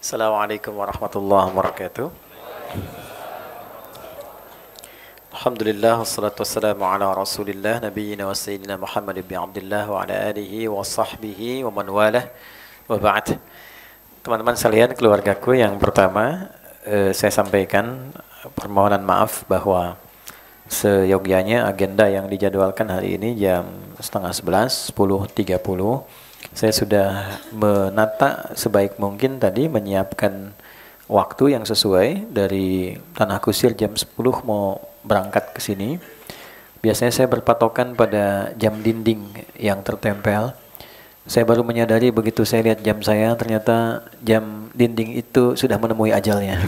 Assalamualaikum warahmatullahi wabarakatuh. Alhamdulillah wassalatu wassalamu ala Rasulillah nabiyina wa sayyidina Muhammad bin Abdullah wa ala alihi wa sahbihi wa man walah wa ba'd. Teman-teman sekalian, keluargaku, yang pertama saya sampaikan permohonan maaf bahwa seyogyanya agenda yang dijadwalkan hari ini jam 10:30, 10.30. Saya sudah menata sebaik mungkin tadi, menyiapkan waktu yang sesuai. Dari Tanah Kusir jam 10 mau berangkat ke sini. Biasanya saya berpatokan pada jam dinding yang tertempel. Saya baru menyadari begitu saya lihat jam saya, ternyata jam dinding itu sudah menemui ajalnya.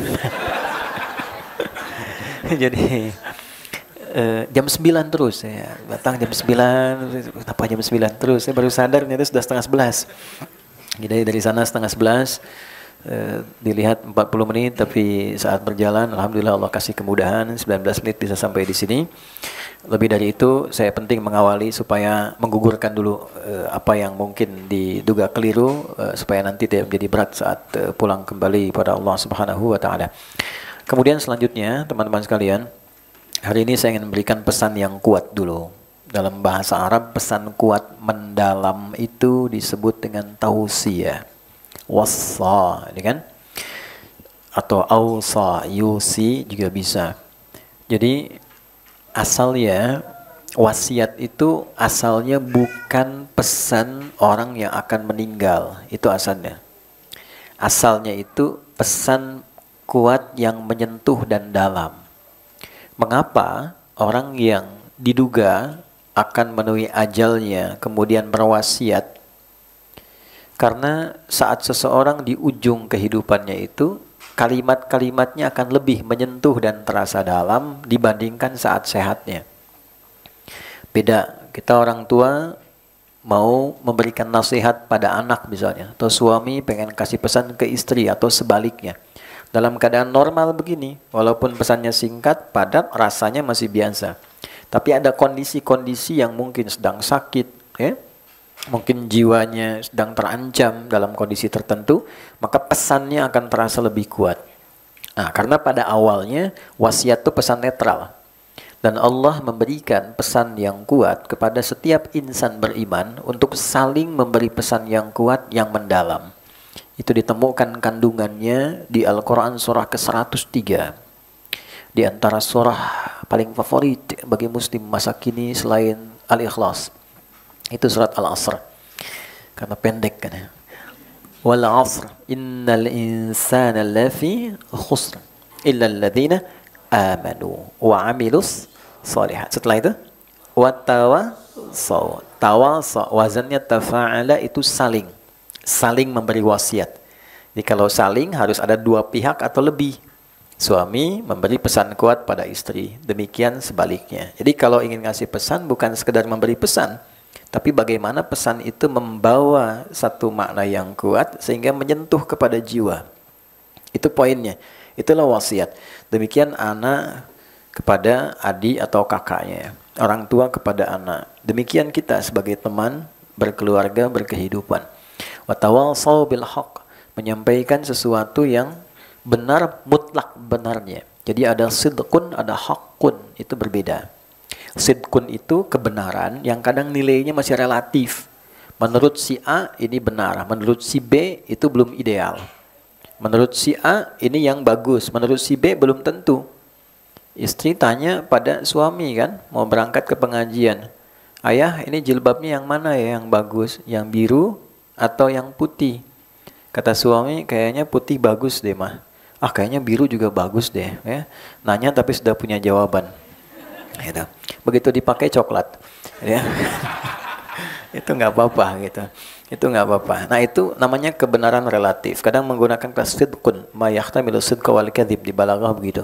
Jadi jam 9 terus, saya datang jam 9, kenapa jam 9 terus? Saya baru sadar ternyata sudah 10:30. Jadi dari sana 10:30, dilihat 40 menit, tapi saat berjalan alhamdulillah Allah kasih kemudahan 19 menit bisa sampai di sini. Lebih dari itu, saya penting mengawali supaya menggugurkan dulu apa yang mungkin diduga keliru, supaya nanti tidak menjadi berat saat pulang kembali pada Allah Subhanahu wa taala. Kemudian selanjutnya, teman-teman sekalian, hari ini saya ingin memberikan pesan yang kuat dulu. Dalam bahasa Arab, pesan kuat mendalam itu disebut dengan tausiyah. Wassa, ini kan? Atau ausa, yusi juga bisa. Jadi asalnya wasiat itu asalnya bukan pesan orang yang akan meninggal. Itu asalnya. Asalnya itu pesan kuat yang menyentuh dan dalam. Mengapa orang yang diduga akan menemui ajalnya kemudian berwasiat? Karena saat seseorang di ujung kehidupannya itu, kalimat-kalimatnya akan lebih menyentuh dan terasa dalam dibandingkan saat sehatnya. Beda, kita orang tua mau memberikan nasihat pada anak misalnya, atau suami pengen kasih pesan ke istri, atau sebaliknya. Dalam keadaan normal begini, walaupun pesannya singkat, padat, rasanya masih biasa. Tapi ada kondisi-kondisi yang mungkin sedang sakit, ya, mungkin jiwanya sedang terancam dalam kondisi tertentu, maka pesannya akan terasa lebih kuat. Nah, karena pada awalnya wasiat itu pesan netral. Dan Allah memberikan pesan yang kuat kepada setiap insan beriman untuk saling memberi pesan yang kuat, yang mendalam. Itu ditemukan kandungannya di Al-Quran surah ke-103. Di antara surah paling favorit bagi muslim masa kini selain Al-Ikhlas, itu surat Al-Asr. Karena pendek kan ya. Wal 'asr innal insana lafi khusr illa alladhina amanu wa 'amilus shalihat. Setelah itu wattawasaw. Tawasa wazannya tafa'ala, itu saling memberi wasiat. Jadi kalau saling harus ada dua pihak atau lebih. Suami memberi pesan kuat pada istri, demikian sebaliknya. Jadi kalau ingin ngasih pesan, bukan sekedar memberi pesan, tapi bagaimana pesan itu membawa satu makna yang kuat sehingga menyentuh kepada jiwa. Itu poinnya. Itulah wasiat. Demikian anak kepada adik atau kakaknya, orang tua kepada anak. Demikian kita sebagai teman, berkeluarga, berkehidupan. Watawassaw bil haqq, menyampaikan sesuatu yang benar, mutlak benarnya. Jadi ada sidqun, ada haqqun, itu berbeda. Sidqun itu kebenaran yang kadang nilainya masih relatif. Menurut si A ini benar, menurut si B itu belum ideal. Menurut si A ini yang bagus, menurut si B belum tentu. Istri tanya pada suami kan, mau berangkat ke pengajian. Ayah, ini jilbabnya yang mana ya yang bagus? Yang biru atau yang putih? Kata suami, kayaknya putih bagus deh mah. Ah, kayaknya biru juga bagus deh. Ya. Nanya tapi sudah punya jawaban. Gitu. Begitu dipakai coklat, ya. Itu nggak apa-apa gitu. Itu nggak apa-apa. Nah, itu namanya kebenaran relatif. Kadang menggunakan kata sidqun, ma yahtamilu sidqa wal kadzib, di balaghah begitu.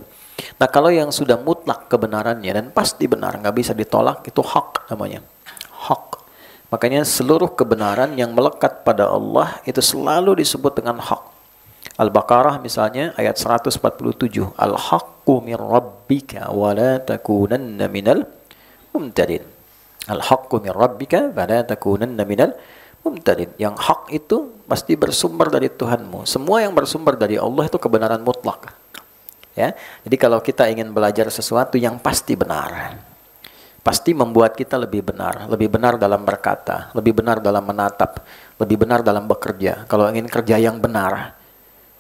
Nah, kalau yang sudah mutlak kebenarannya dan pasti benar, nggak bisa ditolak, itu hak namanya. Hak. Makanya seluruh kebenaran yang melekat pada Allah itu selalu disebut dengan hak. Al-Baqarah misalnya ayat 147, Al-haqqu min rabbika wa la takunanna minal mumtarin. Al-haqqu min rabbika wa la takunanna minal mumtarin. Yang hak itu pasti bersumber dari Tuhanmu. Semua yang bersumber dari Allah itu kebenaran mutlak. Ya. Jadi kalau kita ingin belajar sesuatu yang pasti benar, pasti membuat kita lebih benar dalam berkata, lebih benar dalam menatap, lebih benar dalam bekerja. Kalau ingin kerja yang benar,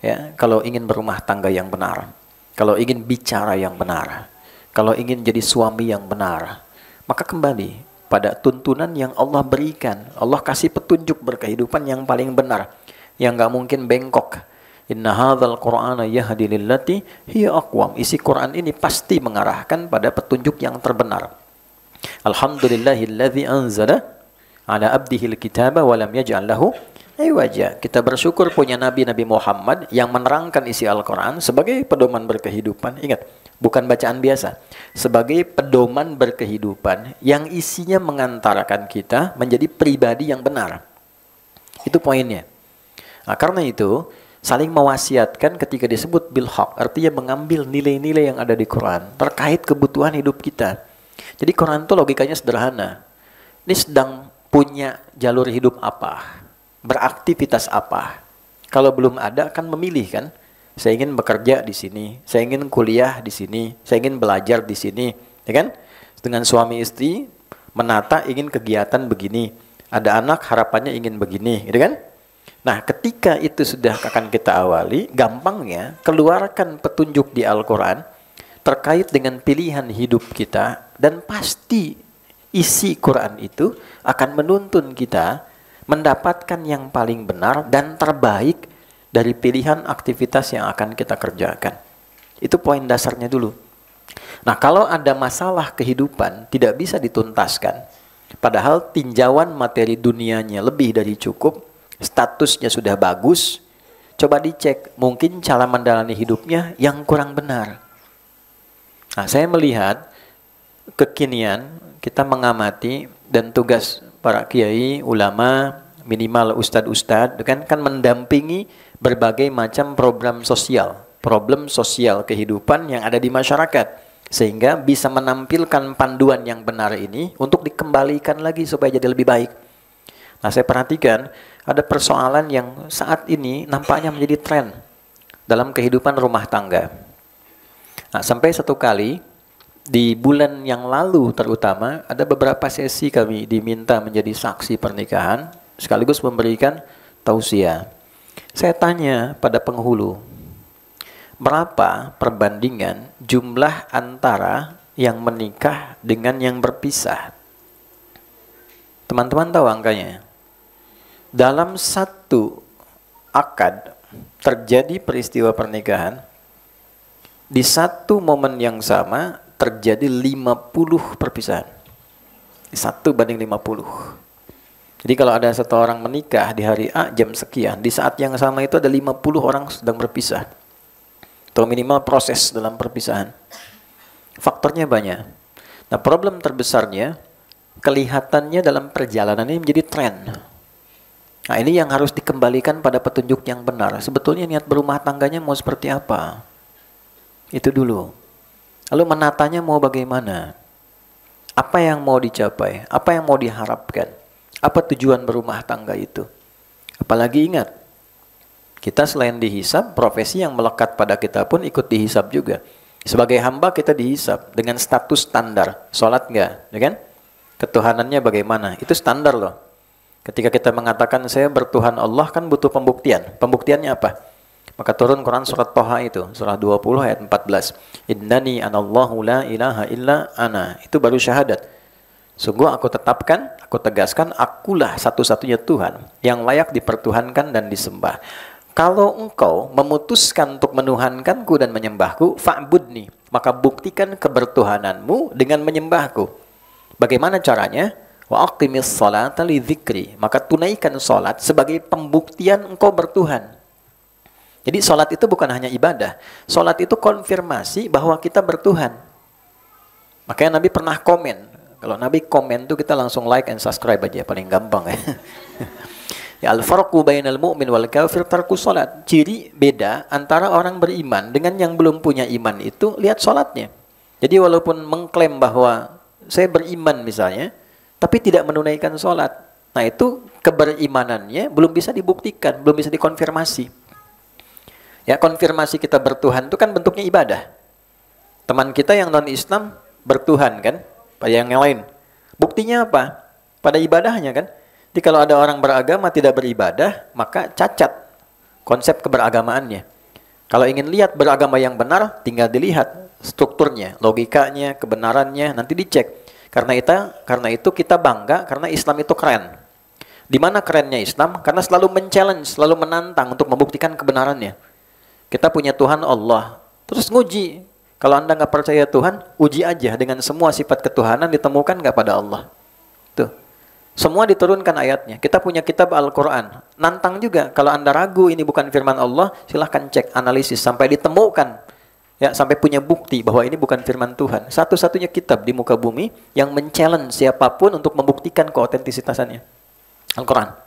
ya, kalau ingin berumah tangga yang benar, kalau ingin bicara yang benar, kalau ingin jadi suami yang benar, maka kembali pada tuntunan yang Allah berikan. Allah kasih petunjuk berkehidupan yang paling benar, yang nggak mungkin bengkok. Inna hadzal Qur'ana yahdi lillati hiya aqwam. Isi Quran ini pasti mengarahkan pada petunjuk yang terbenar. Alhamdulillahilladzi anzala ala abdihil kitaba wa lam yaj'al lahu iwaja. Kita bersyukur punya Nabi Muhammad yang menerangkan isi Al-Quran sebagai pedoman berkehidupan. Ingat, bukan bacaan biasa. Sebagai pedoman berkehidupan yang isinya mengantarkan kita menjadi pribadi yang benar. Itu poinnya. Nah, karena itu, saling mewasiatkan ketika disebut bil haq, artinya mengambil nilai-nilai yang ada di Quran terkait kebutuhan hidup kita. Jadi Quran itu logikanya sederhana. Ini sedang punya jalur hidup apa? Beraktivitas apa? Kalau belum ada kan memilih kan? Saya ingin bekerja di sini, saya ingin kuliah di sini, saya ingin belajar di sini, ya kan? Dengan suami istri menata ingin kegiatan begini, ada anak harapannya ingin begini, gitu kan? Nah, ketika itu sudah akan kita awali, gampangnya keluarkan petunjuk di Al-Quran terkait dengan pilihan hidup kita, dan pasti isi Quran itu akan menuntun kita mendapatkan yang paling benar dan terbaik dari pilihan aktivitas yang akan kita kerjakan. Itu poin dasarnya dulu. Nah, kalau ada masalah kehidupan tidak bisa dituntaskan, padahal tinjauan materi dunianya lebih dari cukup, statusnya sudah bagus, coba dicek, mungkin cara menjalani hidupnya yang kurang benar. Nah, saya melihat kekinian kita mengamati, dan tugas para kiai, ulama, minimal ustadz-ustadz kan mendampingi berbagai macam problem sosial kehidupan yang ada di masyarakat, sehingga bisa menampilkan panduan yang benar ini untuk dikembalikan lagi supaya jadi lebih baik. Nah, saya perhatikan ada persoalan yang saat ini nampaknya menjadi tren dalam kehidupan rumah tangga. Nah, sampai satu kali di bulan yang lalu terutama ada beberapa sesi kami diminta menjadi saksi pernikahan sekaligus memberikan tausiah. Saya tanya pada penghulu, berapa perbandingan jumlah antara yang menikah dengan yang berpisah? Teman-teman tahu angkanya? Dalam satu akad terjadi peristiwa pernikahan, di satu momen yang sama terjadi 50 perpisahan. 1:50. Jadi kalau ada satu orang menikah di hari A jam sekian, di saat yang sama itu ada 50 orang sedang berpisah. Atau minimal proses dalam perpisahan. Faktornya banyak. Nah, problem terbesarnya kelihatannya dalam perjalanan ini menjadi tren. Nah, ini yang harus dikembalikan pada petunjuk yang benar. Sebetulnya niat berumah tangganya mau seperti apa? Itu dulu. Lalu menatanya mau bagaimana? Apa yang mau dicapai? Apa yang mau diharapkan? Apa tujuan berumah tangga itu? Apalagi ingat, kita selain dihisab, profesi yang melekat pada kita pun ikut dihisab juga. Sebagai hamba kita dihisab dengan status standar. Sholat enggak? Ya kan? Ketuhanannya bagaimana? Itu standar loh. Ketika kita mengatakan saya bertuhan Allah kan butuh pembuktian. Pembuktiannya apa? Maka turun Quran surat Thaha itu, surah 20 ayat 14. Innani anallahu la ilaha illa ana. Itu baru syahadat. Sungguh aku tetapkan, aku tegaskan, akulah satu-satunya Tuhan yang layak dipertuhankan dan disembah. Kalau engkau memutuskan untuk menuhankanku dan menyembahku, fa'budni, maka buktikan kebertuhananmu dengan menyembahku. Bagaimana caranya? Wa aqimis sholata li dzikri, maka tunaikan salat sebagai pembuktian engkau bertuhan. Jadi salat itu bukan hanya ibadah. Salat itu konfirmasi bahwa kita bertuhan. Makanya Nabi pernah komen. Kalau Nabi komen tuh kita langsung like and subscribe aja, paling gampang ya. Ya, al-farqu bainal mu'min wal kafir tarku salat. Ciri beda antara orang beriman dengan yang belum punya iman itu lihat salatnya. Jadi walaupun mengklaim bahwa saya beriman misalnya, tapi tidak menunaikan sholat. Nah, itu keberimanannya belum bisa dibuktikan, belum bisa dikonfirmasi. Ya, konfirmasi kita bertuhan itu kan bentuknya ibadah. Teman kita yang non-Islam bertuhan kan, pada yang lain. Buktinya apa? Pada ibadahnya kan. Jadi kalau ada orang beragama tidak beribadah, maka cacat konsep keberagamaannya. Kalau ingin lihat beragama yang benar, tinggal dilihat strukturnya, logikanya, kebenarannya, nanti dicek. Karena itu kita bangga karena Islam itu keren. Di mana kerennya Islam? Karena selalu men-challenge, selalu menantang untuk membuktikan kebenarannya. Kita punya Tuhan Allah, terus nguji. Kalau Anda nggak percaya Tuhan, uji aja dengan semua sifat ketuhanan ditemukan nggak pada Allah. Tuh. Semua diturunkan ayatnya. Kita punya kitab Al-Quran. Nantang juga. Kalau Anda ragu ini bukan firman Allah, silahkan cek, analisis. Sampai ditemukan. Ya, sampai punya bukti bahwa ini bukan firman Tuhan. Satu-satunya kitab di muka bumi yang men-challenge siapapun untuk membuktikan keautentisitasannya. Al-Quran.